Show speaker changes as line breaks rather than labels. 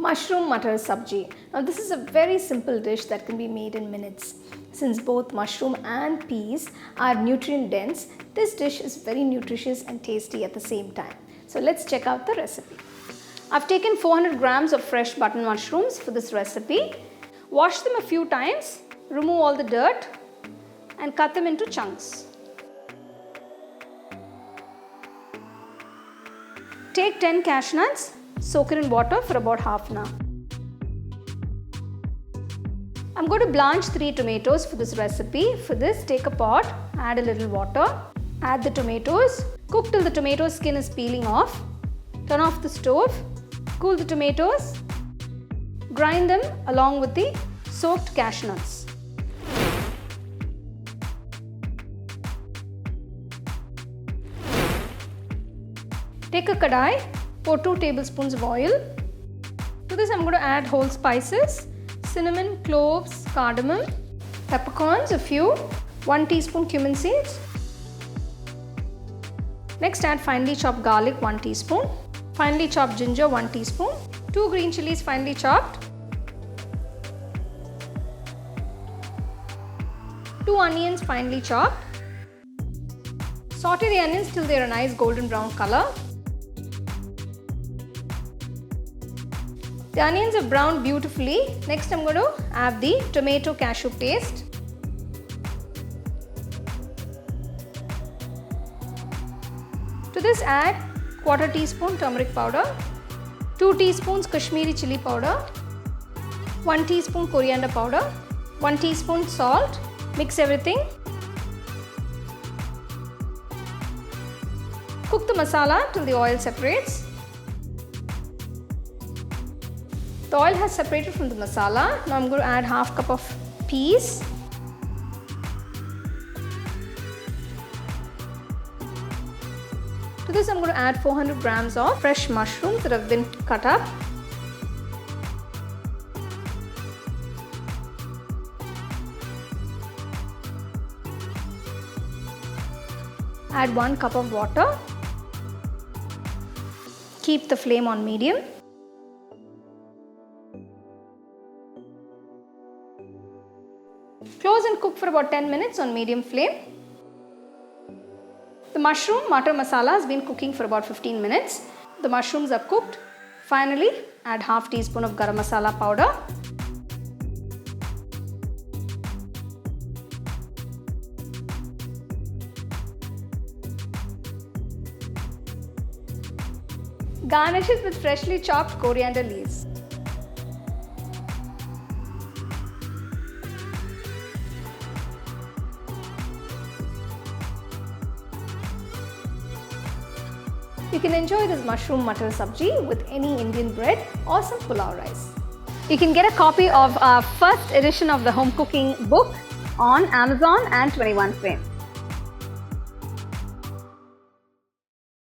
Mushroom Matar Sabji. Now this is a very simple dish that can be made in minutes. Since both mushroom and peas are nutrient dense, this dish is very nutritious and tasty at the same time. So let's check out the recipe. I've taken 400 grams of fresh button mushrooms for this recipe. Wash them a few times, remove all the dirt and cut them into chunks. Take 10 cashew nuts, soak it in water for about half an hour. I'm going to blanch 3 tomatoes for this recipe. For this, take a pot, add a little water, add the tomatoes, cook till the tomato skin is peeling off, turn off the stove, cool the tomatoes, grind them along with the soaked cashew nuts. Take a kadai, pour 2 tablespoons of oil. To this I'm going to add whole spices, cinnamon, cloves, cardamom, peppercorns a few, 1 teaspoon cumin seeds. Next add finely chopped garlic 1 teaspoon, finely chopped ginger 1 teaspoon, 2 green chilies finely chopped, 2 onions finely chopped. Saute the onions till they are a nice golden brown color. The onions have browned beautifully. Next I'm going to add the tomato cashew paste. To this add ¼ teaspoon turmeric powder, 2 teaspoons Kashmiri chili powder, 1 teaspoon coriander powder, 1 teaspoon salt. Mix everything. Cook the masala till the oil separates. The oil has separated from the masala. Now I'm going to add half cup of peas. To this I'm going to add 400 grams of fresh mushrooms that have been cut up. Add 1 cup of water. Keep the flame on medium. Close and cook for about 10 minutes on medium flame. The mushroom matar masala has been cooking for about 15 minutes. The mushrooms are cooked. Finally, add half teaspoon of garam masala powder. Garnish it with freshly chopped coriander leaves. You can enjoy this mushroom matar sabji with any Indian bread or some pulao rice. You can get a copy of our first edition of the home cooking book on Amazon and 21 Frame.